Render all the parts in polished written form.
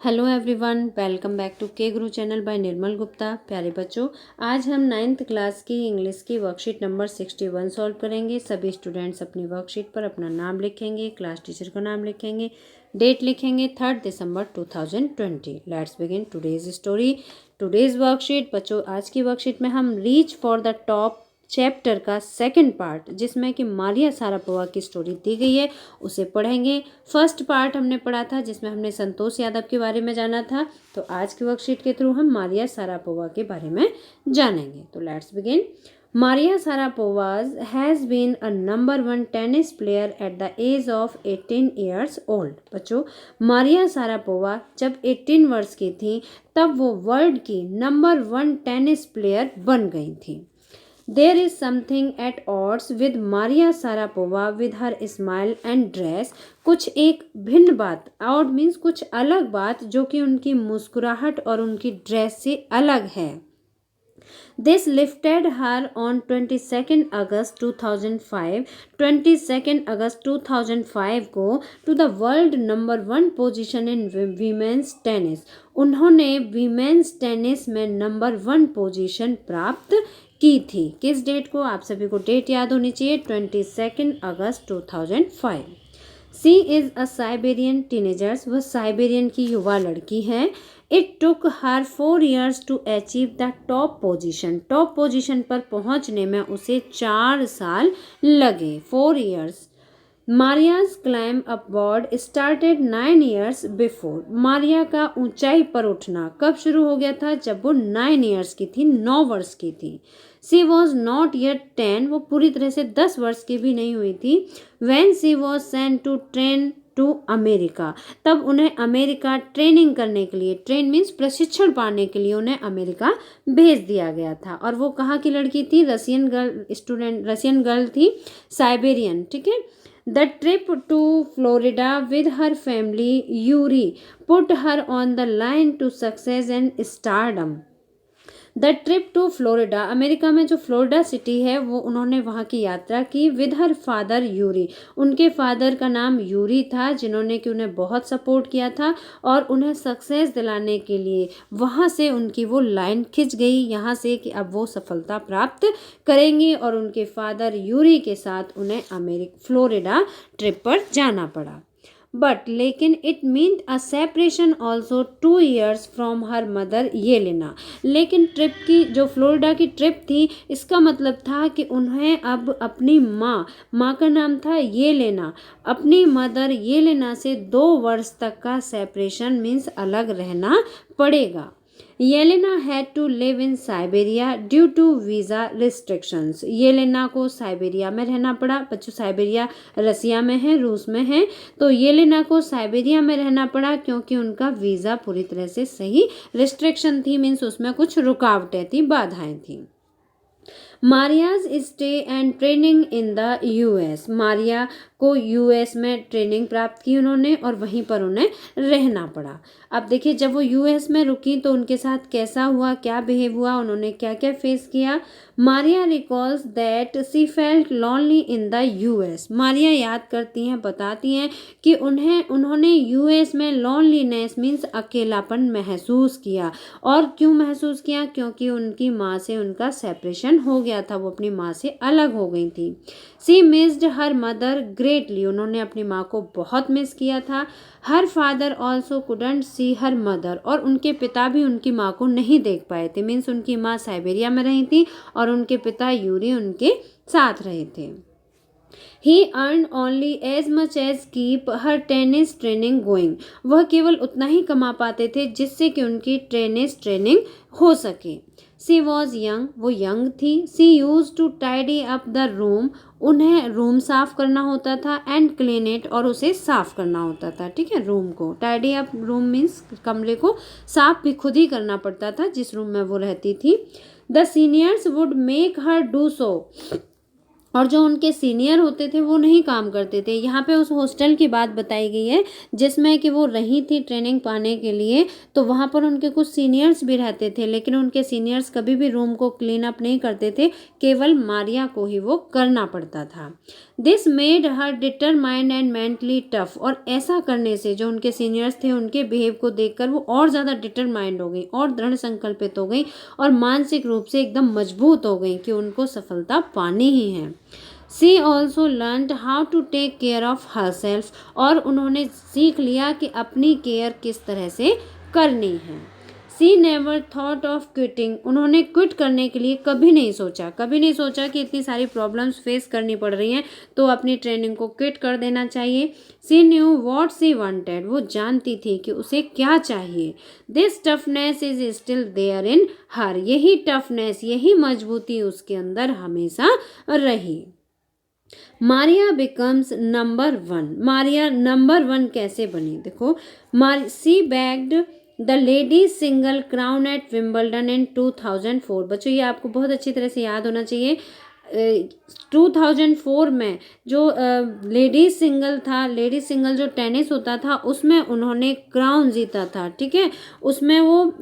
Hello everyone, welcome back to K Guru channel bye निर्मल गुप्ता। प्यारे बच्चों, आज हम 9th क्लास की इंग्लिश की वर्कशीट नंबर 61 सॉल्व करेंगे। सभी स्टूडेंट्स अपनी वर्कशीट पर अपना नाम लिखेंगे, क्लास टीचर का नाम लिखेंगे, डेट लिखेंगे 3 दिसंबर 2020। Let's begin today's story. Today's worksheet बच्चों, आज की वर्कशीट में हम reach for the top chapter का सेकंड पार्ट, जिसमें कि मारिया सारापोवा की स्टोरी दी गई है, उसे पढ़ेंगे। फर्स्ट पार्ट हमने पढ़ा था जिसमें हमने संतोष यादव के बारे में जाना था, तो आज की वर्कशीट के थ्रू हम मारिया सारापोवा के बारे में जानेंगे। तो let's begin. Maria Sharapova has been a number 1 tennis player at the age of 18 years old. बच्चों, मारिया सारापोवा जब 18 वर्ष की थी तब वो वर्ल्ड की नंबर 1 टेनिस प्लेयर बन गई थी। There is something at odds with Maria Sharapova with her smile and dress। कुछ एक भिन्न बात, odd means कुछ अलग बात, जो कि उनकी मुस्कुराहट और उनकी ड्रेस से अलग है। This lifted her on 22 अगस्त 2005 22 अगस्त 2005 को to the world number 1 position in women's tennis. उन्होंने वीमेंस टेनिस में नंबर 1 पोजीशन प्राप्त की थी। किस डेट को? आप सभी को डेट याद होनी चाहिए, 22 अगस्त 2005। She is a Siberian teenagers, वह साइबेरियन की युवा लड़की है। It took her 4 years to achieve the top position. Top position पर पहुंचने में उसे 4 साल लगे, 4 years। Maria's climb upward started 9 years before. Maria का ऊंचाई पर उठना कब शुरू हो गया था? जब वो 9 years की थी, 9 वर्ष की थी। सी वॉज नॉट येट 10, वो पूरी तरह से 10 वर्ष की भी नहीं हुई थी। When she was sent to train to America, तब उन्हें अमेरिका ट्रेनिंग करने के लिए, ट्रेन मीन्स प्रशिक्षण पाने के लिए उन्हें अमेरिका भेज दिया गया था। और वो कहाँ की लड़की थी? रसियन गर्ल थी, साइबेरियन। ठीक है। The trip to Florida with her family, Yuri, put her on the line to success and stardom। The trip to Florida, America में जो फ्लोरिडा सिटी है, वो उन्होंने वहाँ की यात्रा की विद हर फादर यूरी। उनके फादर का नाम यूरी था, जिन्होंने कि उन्हें बहुत सपोर्ट किया था और उन्हें सक्सेस दिलाने के लिए वहाँ से उनकी वो लाइन खिंच गई यहाँ से कि अब वो सफलता प्राप्त करेंगे, और उनके फादर यूरी के साथ उन्हें फ्लोरिडा ट्रिप पर जाना पड़ा। बट लेकिन it mean a separation also 2 years from her mother Yelena. लेकिन ट्रिप की, जो फ्लोरिडा की ट्रिप थी, इसका मतलब था कि उन्हें अब अपनी माँ का नाम था येलेना, अपनी मदर येलेना से 2 वर्ष तक का सेपरेशन मीन्स अलग रहना पड़ेगा। Yelena had to live in Siberia due to visa restrictions. Yelena को साइबेरिया में रहना पड़ा। बच्चों, साइबेरिया रसिया में है, रूस में है, तो येलेना को साइबेरिया में रहना पड़ा क्योंकि उनका वीज़ा पूरी तरह से सही, रिस्ट्रिक्शन थी मीन्स उसमें कुछ रुकावटें थी, बाधाएं थी। Maria's stay and training in the US. Maria को यूएस में ट्रेनिंग प्राप्त की उन्होंने और वहीं पर उन्हें रहना पड़ा। अब देखिए, जब वो यूएस में रुकी तो उनके साथ कैसा हुआ, क्या बिहेव हुआ, उन्होंने क्या क्या फेस किया। Maria recalls that C felt lonely in the US. Maria याद करती हैं, बताती हैं कि उन्होंने यूएस में लॉनलीनेस मीन्स अकेलापन महसूस किया। और क्यों महसूस किया? क्योंकि उनकी माँ से उनका सेपरेशन हो गया था, वो अपनी माँ से अलग हो गई थी। सी मिस्ड हर मदर ग्रेटली, उन्होंने अपनी माँ को बहुत मिस किया था। Her father also couldn't see her mother, और उनके पिता भी उनकी माँ को नहीं देख पाए थे मीन्स उनकी माँ साइबेरिया में रही थी और उनके पिता यूरी उनके साथ रहे थे। He earned only as much as keep her tennis training going। वह केवल उतना ही कमा पाते थे जिससे कि उनकी टेनिस ट्रेनिंग हो सके। She was young, वो यंग थी। She used to tidy up the room, उन्हें रूम साफ करना होता था, एंड क्लीन इट, और उसे साफ करना होता था। ठीक है, रूम को टाइडी अप, रूम मीन्स कमरे को साफ भी खुद ही करना पड़ता था जिस रूम में वो रहती थी। The seniors would make her do so, और जो उनके सीनियर होते थे वो नहीं काम करते थे। यहाँ पे उस हॉस्टल की बात बताई गई है जिसमें कि वो रही थी ट्रेनिंग पाने के लिए, तो वहाँ पर उनके कुछ सीनियर्स भी रहते थे, लेकिन उनके सीनियर्स कभी भी रूम को क्लीन अप नहीं करते थे, केवल मारिया को ही वो करना पड़ता था। This made her determined and mentally tough, और ऐसा करने से जो उनके सीनियर्स थे उनके बिहेव को देखकर वो और ज़्यादा डिटरमाइंड हो गई और दृढ़ संकल्पित हो गई और मानसिक रूप से एकदम मजबूत हो गई कि उनको सफलता पानी ही है। She also learned how to take care of herself, और उन्होंने सीख लिया कि अपनी केयर किस तरह से करनी है। सी नेवर थॉट ऑफ क्विटिंग, उन्होंने क्विट करने के लिए कभी नहीं सोचा कि इतनी सारी प्रॉब्लम्स फेस करनी पड़ रही हैं तो अपनी ट्रेनिंग को क्विट कर देना चाहिए। She knew what she wanted, वो जानती थी कि उसे क्या चाहिए। This toughness is still there in her, यही टफनेस, यही मजबूती उसके अंदर हमेशा रही। Maria becomes number one, Maria number one कैसे बनी? देखो, she bagged the ladies single crown at Wimbledon in 2004। बच्चों ये आपको बहुत अच्छी तरह से याद होना चाहिए। 2004 में जो लेडीज सिंगल जो टेनिस होता था उसमें उन्होंने क्राउन जीता था, ठीक है, उसमें वो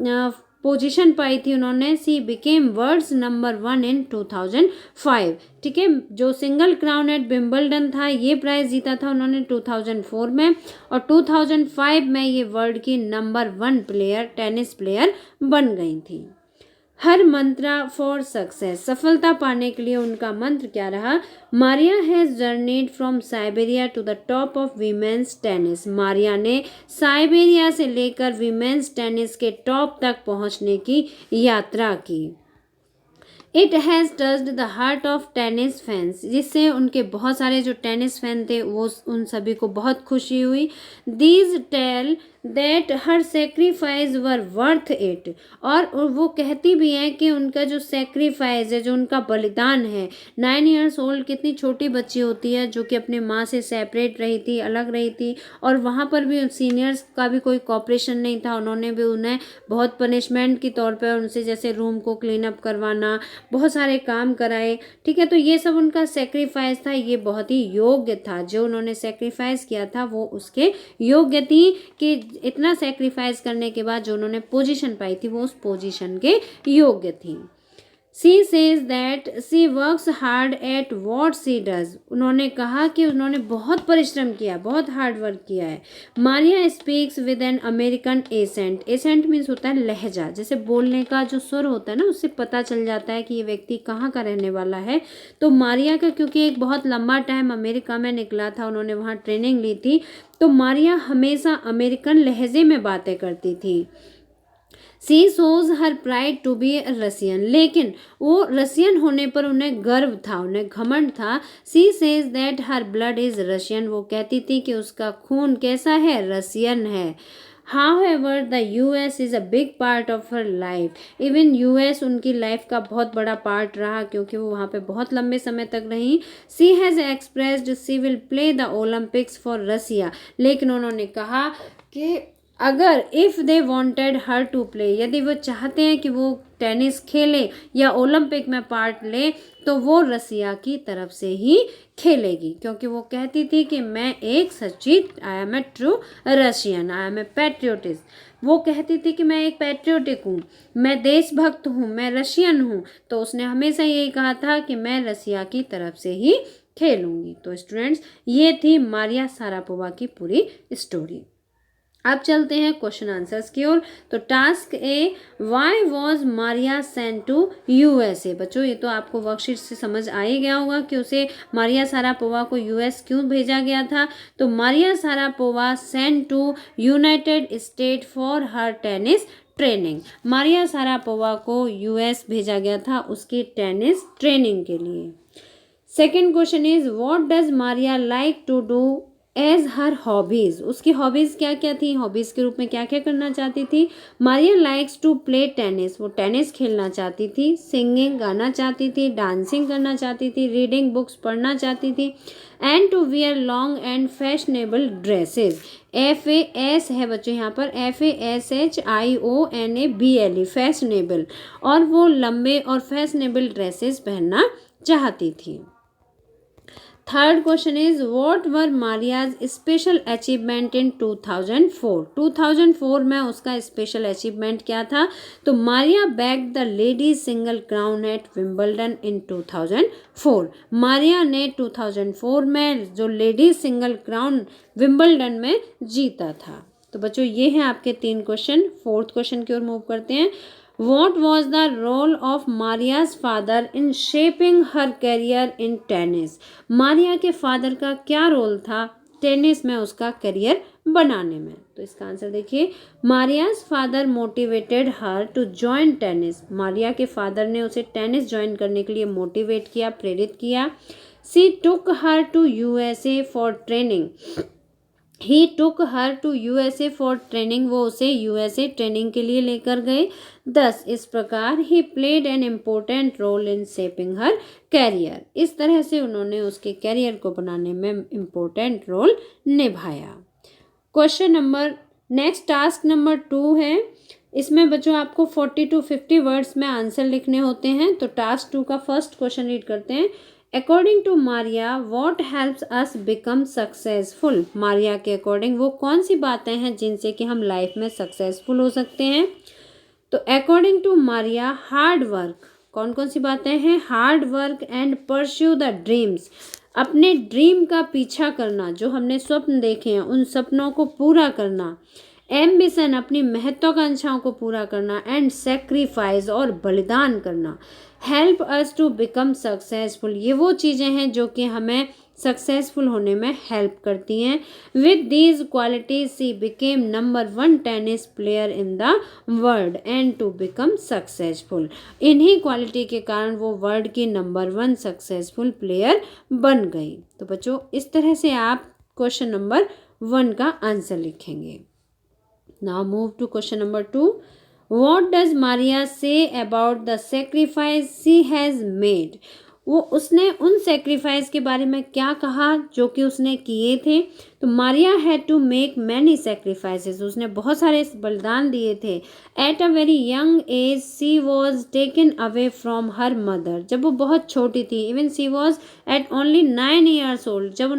पोजीशन पाई थी उन्होंने। She became world's number one in 2005, ठीक है, जो सिंगल क्राउन एट विंबलडन था ये प्राइज जीता था उन्होंने 2004 में, और 2005 में ये वर्ल्ड की नंबर वन टेनिस प्लेयर बन गई थी। हर मंत्रा फॉर सक्सेस, सफलता पाने के लिए उनका मंत्र क्या रहा? Maria has journeyed from Siberia to the top of women's tennis, Maria ने साइबेरिया से लेकर वीमेंस टेनिस के टॉप तक पहुंचने की यात्रा की। It has touched the heart of tennis fans, जिससे उनके बहुत सारे जो टेनिस फैन थे वो उन सभी को बहुत खुशी हुई। These tell that her sacrifice were worth it, और वो कहती भी हैं कि उनका जो सेक्रीफाइस है, जो उनका बलिदान है, 9 ईयर्स ओल्ड, कितनी छोटी बच्ची होती है जो कि अपनी माँ से सेपरेट रही थी, अलग रही थी, और वहाँ पर भी सीनियर्स का भी कोई कॉपरेशन नहीं था, उन्होंने भी उन्हें बहुत पनिशमेंट के तौर पर उनसे जैसे रूम को क्लीन अप करवाना, बहुत सारे काम कराए, ठीक है, तो ये सब उनका सेक्रीफाइस था, ये बहुत ही योग्य था, जो उन्होंने सेक्रीफाइस किया था वो उसके योग्य थी कि इतना सेक्रीफाइस करने के बाद जो उन्होंने पोजीशन पाई थी वो उस पोजीशन के योग्य थी। She says that she works hard at what she does, उन्होंने कहा कि उन्होंने बहुत परिश्रम किया, बहुत हार्ड वर्क किया है। Maria speaks with an American accent, accent means होता है लहजा, जैसे बोलने का जो सुर होता है ना उससे पता चल जाता है कि ये व्यक्ति कहाँ का रहने वाला है। तो मारिया का क्योंकि एक बहुत लंबा टाइम अमेरिका में निकला था, उन्होंने वहाँ ट्रेनिंग ली थी, तो मारिया हमेशा अमेरिकन लहजे में बातें करती थी। सी सोज her pride to be Russian, लेकिन वो रसियन होने पर उन्हें गर्व था, उन्हें घमंड था। सी says that her blood is Russian, वो कहती थी कि उसका खून कैसा है? रसियन है। However, the US is a big part of her life. Even US उनकी लाइफ का बहुत बड़ा पार्ट रहा क्योंकि वो वहाँ पे बहुत लंबे समय तक रही। She has expressed she will play the Olympics for Russia. लेकिन उन्होंने कहा कि अगर if they wanted her to play, यदि वो चाहते हैं कि वो टेनिस खेले या ओलंपिक में पार्ट ले तो वो रसिया की तरफ से ही खेलेगी, क्योंकि वो कहती थी कि मैं एक सच्ची, I am a true Russian, I am a patriotist, वो कहती थी कि मैं एक पैट्रियोटिक हूँ, मैं देशभक्त हूँ, मैं रशियन हूँ, तो उसने हमेशा यही कहा था कि मैं रसिया की तरफ से ही खेलूँगी। तो स्टूडेंट्स, ये थी मारिया शारापोवा की पूरी स्टोरी। अब चलते हैं क्वेश्चन आंसर्स की ओर। तो task A, why was Maria sent to USA. बच्चों ये तो आपको वर्कशीट से समझ आ ही गया होगा कि उसे मारिया शारापोवा को यूएस क्यों भेजा गया था। तो Maria Sharapova sent to United State for her tennis training, Maria Sharapova को यूएस भेजा गया था उसकी टेनिस ट्रेनिंग के लिए। Second question is, what does Maria like to do as her hobbies, उसकी हॉबीज़ क्या क्या थी, हॉबीज़ के रूप में क्या क्या करना चाहती थी। Maria likes to play tennis, वो टेनिस खेलना चाहती थी। सिंगिंग, गाना चाहती थी। डांसिंग करना चाहती थी। रीडिंग, बुक्स पढ़ना चाहती थी। And to wear long and fashionable dresses, FAS है बच्चों यहाँ पर, FASHIONABLE, फैशनेबल, और वो लंबे और फैशनेबल ड्रेसेस पहनना चाहती थी। Third question is what was Maria's special achievement in 2004। 2004 में उसका स्पेशल अचीवमेंट क्या था? तो Maria bag the ladies single crown at Wimbledon in 2004। Maria ने 2004 में जो लेडीज सिंगल क्राउन विंबलडन में जीता था। तो बच्चों ये हैं आपके 3 क्वेश्चन। फोर्थ क्वेश्चन की ओर मूव करते हैं। What was the role of Maria's father in shaping her career in tennis? Maria के फादर का क्या रोल था टेनिस में उसका करियर बनाने में? तो इसका आंसर देखिए, Maria's father motivated her to join tennis. Maria के फादर ने उसे टेनिस ज्वाइन करने के लिए मोटिवेट किया, प्रेरित किया। She took her to USA for training. He took her to USA for training. वो उसे यूएसए ट्रेनिंग के लिए लेकर गए। 10 इस प्रकार ही played an important role in shaping her career. इस तरह से उन्होंने उसके कैरियर को बनाने में इम्पोर्टेंट रोल निभाया। Question number next task number 2 है। इसमें बच्चों आपको 40 to 50 वर्ड्स में आंसर लिखने होते हैं। तो टास्क 2 का फर्स्ट क्वेश्चन रीड करते हैं। According to Maria what helps us become successful. Maria के अकॉर्डिंग वो कौन सी बातें हैं जिनसे कि हम लाइफ में सक्सेसफुल हो सकते हैं? तो according to Maria hard work. कौन कौन सी बातें हैं? Hard work and pursue the dreams. अपने ड्रीम का पीछा करना, जो हमने स्वप्न देखे हैं उन सपनों को पूरा करना। एम्बिशन अपनी महत्वाकांक्षाओं को पूरा करना। एंड सेक्रीफाइस और बलिदान करना। Help us to become successful. ये वो चीज़ें हैं जो कि हमें सक्सेसफुल होने में हेल्प करती हैं। With these qualities she became number 1 tennis player in the world and to become successful. इन्हीं क्वालिटी के कारण वो वर्ल्ड की नंबर 1 सक्सेसफुल प्लेयर बन गई। तो बच्चों इस तरह से आप क्वेश्चन नंबर 1 का आंसर लिखेंगे। Now move to question number 2. What does Maria say about the sacrifice she has made? वो उसने उन सेक्रीफाइस के बारे में क्या कहा जो कि उसने किए थे? तो Maria had to make many sacrifices. उसने बहुत सारे बलिदान दिए थे। At a very young age she was taken away from her mother. जब वो बहुत छोटी थी, even she was at only 9 years old। जब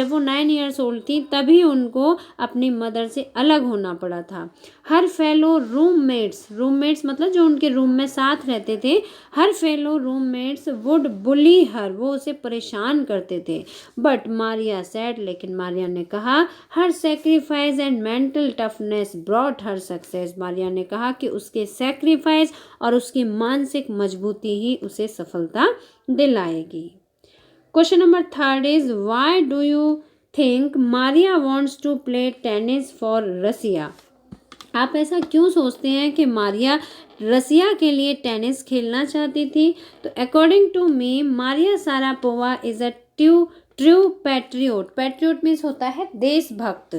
वो 9 years old थी तभी उनको अपनी मदर से अलग होना पड़ा था। हर फेलो रूममेट्स मतलब जो उनके रूम में साथ रहते थे, हर फेलो रूममेट्स वुड बुली हर। वो उसे परेशान करते थे। बट मारिया सेड, लेकिन मारिया ने कहा, हर sacrifice and mental toughness brought her success. Maria ने कहा कि उसके सेक्रीफाइस और उसकी मानसिक मजबूती ही उसे सफलता दिलाएगी। Question number 3 is why do you think Maria wants to play tennis for Russia. आप ऐसा क्यों सोचते हैं कि मारिया रसिया के लिए टेनिस खेलना चाहती थी? तो according to me Maria Sharapova is a true patriot means होता है देशभक्त।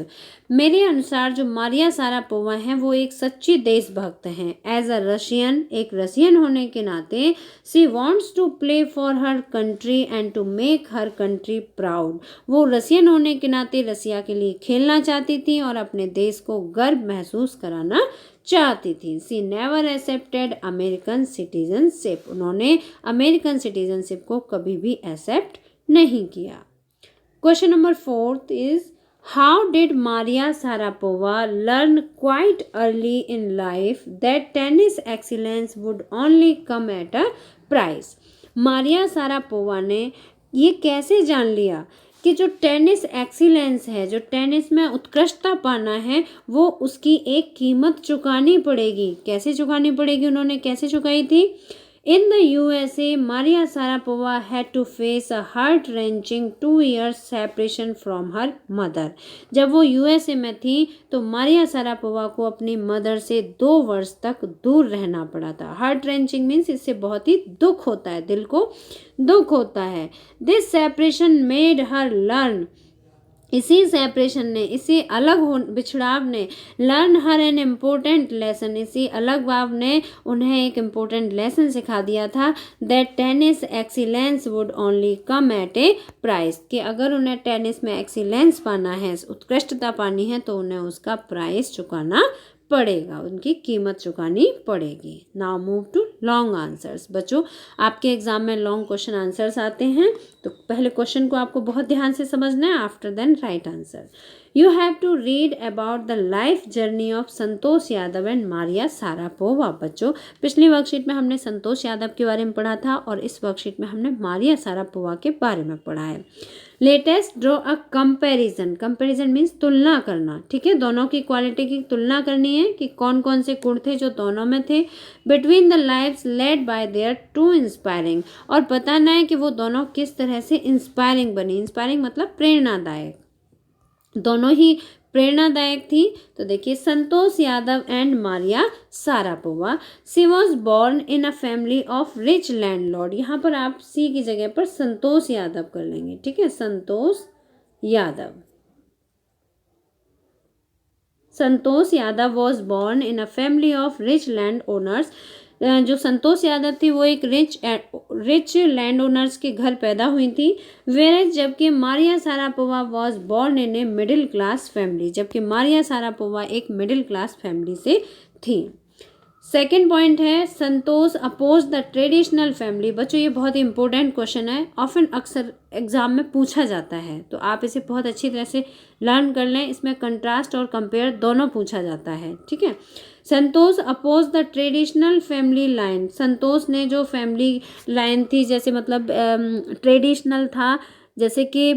मेरे अनुसार जो मारिया सारापोवा हैं वो एक सच्ची देशभक्त हैं। एज अ रशियन, एक रसियन होने के नाते, she wants to play for her country and to make her country proud. वो रसियन होने के नाते रसिया के लिए खेलना चाहती थी और अपने देश को गर्व महसूस कराना चाहती थी। सी नेवर एक्सेप्टेड अमेरिकन सिटीजनशिप। उन्होंने अमेरिकन सिटीजनशिप को कभी भी एक्सेप्ट नहीं किया। Question number 4 is how did Maria Sharapova learn quite early in life that tennis excellence would only come at a price. Maria Sharapova ने ये कैसे जान लिया कि जो टेनिस एक्सीलेंस है, जो टेनिस में उत्कृष्टता पाना है, वो उसकी एक कीमत चुकानी पड़ेगी। कैसे चुकानी पड़ेगी? उन्होंने कैसे चुकाई थी? In the USA, Maria Sharapova had to face a heart-wrenching 2 years separation from her mother. जब वो USA में थी तो मारिया सारापोवा को अपनी मदर से 2 वर्ष तक दूर रहना पड़ा था। Heart-wrenching means इससे बहुत ही दुख होता है, दिल को दुख होता है। This separation made her learn, इसी सेपरेशन ने, इसी बिछड़ाव ने, learn her an important lesson, इसी अलग भाव ने उन्हें एक इम्पोर्टेंट लेसन सिखा दिया था। That tennis excellence would only come at a price, कि अगर उन्हें टेनिस में एक्सीलेंस पाना है, उत्कृष्टता पानी है, तो उन्हें उसका प्राइस चुकाना पड़ेगा, उनकी कीमत चुकानी पड़ेगी। Now move to long answers. बच्चों आपके एग्जाम में लॉन्ग क्वेश्चन आंसर्स आते हैं, तो पहले क्वेश्चन को आपको बहुत ध्यान से समझना है, after then right answer. You have to read about the life journey of Santosh Yadav and Maria Sharapova. बच्चों पिछली वर्कशीट में हमने संतोष यादव के बारे में पढ़ा था और इस वर्कशीट में हमने मारिया सारापोवा के बारे में पढ़ा है। Latest draw a comparison. Comparison means तुलना करना, ठीक है, दोनों की क्वालिटी की तुलना करनी है कि कौन कौन से गुण थे जो दोनों में थे। Between the lives led by their two inspiring, और बताना है कि वो दोनों किस तरह से इंस्पायरिंग बनी। इंस्पायरिंग मतलब प्रेरणादायक, दोनों ही प्रेरणादायक थी। तो देखिए Santosh Yadav and Maria Sharapova. She was born in a family of rich landlord. यहाँ पर आप सी की जगह पर संतोष यादव कर लेंगे, ठीक है, Santosh Yadav. Santosh Yadav was born in a family of rich landowners. जो संतोष यादव थी वो एक रिच लैंड ओनर्स के घर पैदा हुई थी। वेरेज जबकि Maria Sharapova was born in a middle class family, जबकि मारिया सारापोवा एक मिडिल क्लास फैमिली से थी। सेकेंड पॉइंट है Santosh oppose the traditional family. बच्चों ये बहुत ही इंपॉर्टेंट क्वेश्चन है, ऑफन अक्सर एग्जाम में पूछा जाता है, तो आप इसे बहुत अच्छी तरह से लर्न कर लें। इसमें कंट्रास्ट और कंपेयर दोनों पूछा जाता है, ठीक है। Santosh oppose the traditional family line. Santosh ने जो फैमिली लाइन थी, जैसे मतलब ट्रेडिशनल था, जैसे कि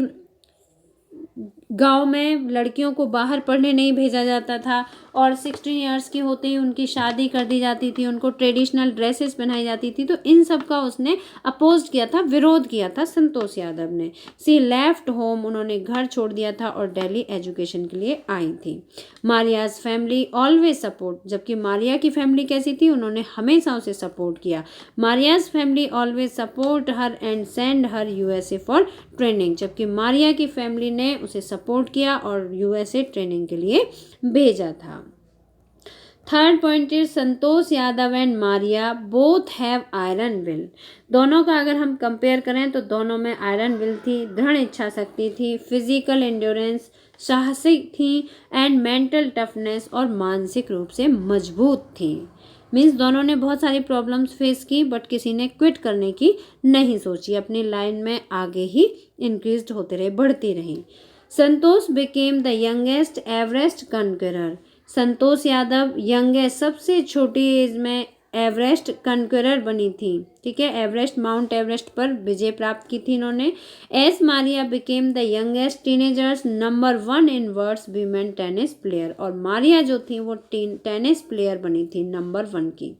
गांव में लड़कियों को बाहर पढ़ने नहीं भेजा जाता था और 16 इयर्स की होते ही उनकी शादी कर दी जाती थी, उनको ट्रेडिशनल ड्रेसेस पहनाई जाती थी, तो इन सब का उसने अपोज किया था, विरोध किया था संतोष यादव ने। सी लेफ्ट होम, उन्होंने घर छोड़ दिया था और दिल्ली एजुकेशन के लिए आई थी। मारियाज फैमिली ऑलवेज सपोर्ट, जबकि मारिया की फैमिली कैसी थी, उन्होंने हमेशा उसे सपोर्ट किया। Maria's family always support her and send her USA for training, जबकि मारिया की फैमिली ने उसे सपोर्ट किया और यूएसए ट्रेनिंग के लिए भेजा था। Third point is Santosh Yadav and Maria both have iron will. दोनों का अगर हम कंपेयर करें तो दोनों में आयरन विल थी, दृढ़ इच्छा शक्ति थी, फिजिकल एंड्योरेंस, साहसिक थी, एंड मेंटल टफनेस, और मानसिक रूप से मजबूत थी। मीन्स दोनों ने बहुत सारी प्रॉब्लम्स फेस की बट किसी ने क्विट करने की नहीं सोची, अपनी लाइन में आगे ही इंक्रीज होते रहे, बढ़ती रही। Santosh became the youngest Everest conqueror. Santosh Yadav youngest, सबसे छोटी एज में एवरेस्ट कनकरर बनी थी, ठीक है, एवरेस्ट, माउंट एवरेस्ट पर विजय प्राप्त की थी इन्होंने। As Maria became the youngest teenagers number 1 in world's women tennis player. और मारिया जो थी वो टेनिस प्लेयर बनी थी नंबर 1 की,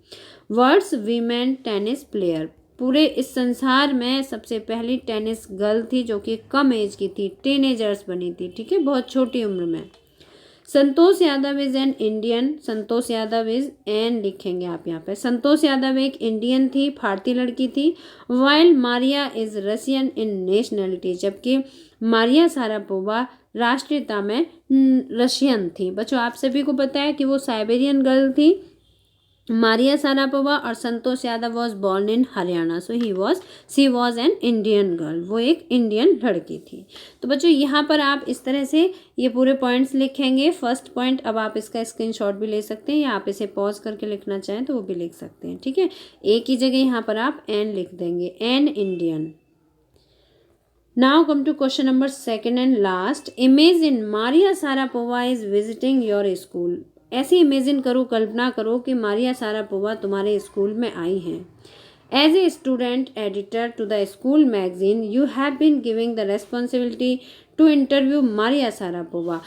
वर्ल्ड्स वीमेन टेनिस प्लेयर, पूरे इस संसार में सबसे पहली टेनिस गर्ल थी जो कि कम एज की थी, टीनेजर्स बनी थी, ठीक है, बहुत छोटी उम्र में। Santosh Yadav is an Indian. Santosh Yadav is an लिखेंगे आप यहाँ पे। संतोष यादव एक इंडियन थी, भारतीय लड़की थी। While Maria is Russian in nationality, जबकि मारिया सारापोवा राष्ट्रीयता में रशियन थी। बच्चों आप सभी को पता है कि वो साइबेरियन गर्ल थी मारिया सारापोवा, और Santosh Yadav was born in Haryana, so she was an Indian girl, वो एक इंडियन लड़की थी। तो बच्चों यहाँ पर आप इस तरह से ये पूरे पॉइंट्स लिखेंगे। फर्स्ट पॉइंट, अब आप इसका स्क्रीनशॉट भी ले सकते हैं या आप इसे पॉज करके लिखना चाहें तो वो भी लिख सकते हैं, ठीक है। एक ही जगह यहाँ पर आप एन लिख देंगे, an Indian. Now come to question number 2 and last. Imagine Maria Sharapova is visiting your school. ऐसे इमेजिन करो, कल्पना करो कि मारिया सारापोवा तुम्हारे स्कूल में आई हैं। As a student editor to the school magazine you have been giving the responsibility to interview Maria Sharapova.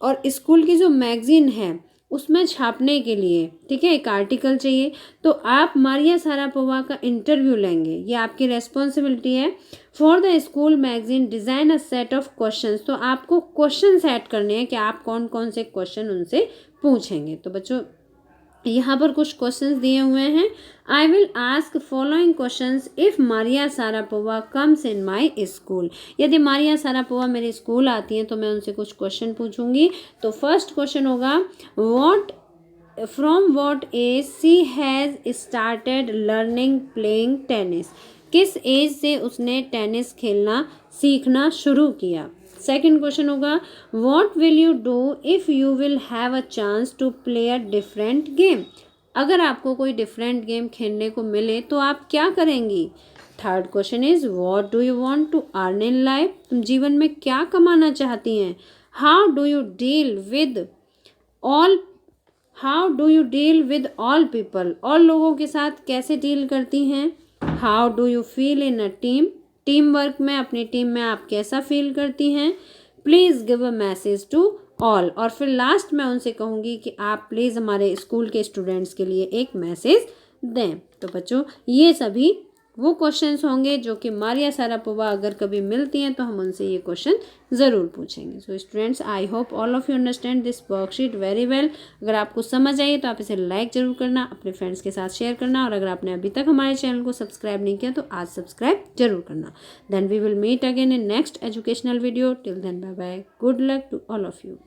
और स्कूल की जो मैगजीन है उसमें छापने के लिए, ठीक है, एक आर्टिकल चाहिए, तो आप मारिया सारापोवा का इंटरव्यू लेंगे, ये आपकी रेस्पॉन्सिबिलिटी है। For the school magazine design a set of questions, तो आपको क्वेश्चन सेट करने हैं कि आप कौन कौन से क्वेश्चन उनसे पूछेंगे। तो बच्चों यहाँ पर कुछ क्वेश्चंस दिए हुए हैं। I will ask following questions if Maria Sharapova comes in my school. यदि मारिया सारापोवा मेरे स्कूल आती हैं तो मैं उनसे कुछ क्वेश्चन पूछूंगी। तो फर्स्ट क्वेश्चन होगा from what age she has started learning playing tennis. किस एज से उसने टेनिस खेलना सीखना शुरू किया। सेकंड क्वेश्चन होगा what will you do if you will have a chance to play a different game. अगर आपको कोई डिफरेंट गेम खेलने को मिले तो आप क्या करेंगी। Third question is what do you want to earn in life. तुम जीवन में क्या कमाना चाहती हैं। How do you deal with all people. और लोगों के साथ कैसे डील करती हैं। How do you feel in a team. Team work में, अपनी टीम में आप कैसा फील करती हैं। Please give a message to all. और फिर लास्ट में उनसे कहूँगी कि आप प्लीज़ हमारे स्कूल के स्टूडेंट्स के लिए एक मैसेज दें। तो बच्चों ये सभी वो क्वेश्चंस होंगे जो कि मारिया शारापोवा अगर कभी मिलती हैं तो हम उनसे ये क्वेश्चन ज़रूर पूछेंगे। So students, I hope all of you understand this worksheet very well. अगर आपको समझ आई तो आप इसे लाइक ज़रूर करना, अपने फ्रेंड्स के साथ शेयर करना, और अगर आपने अभी तक हमारे चैनल को सब्सक्राइब नहीं किया तो आज सब्सक्राइब जरूर करना। Then we will meet again in next educational video. Till then bye bye, good luck to all of you.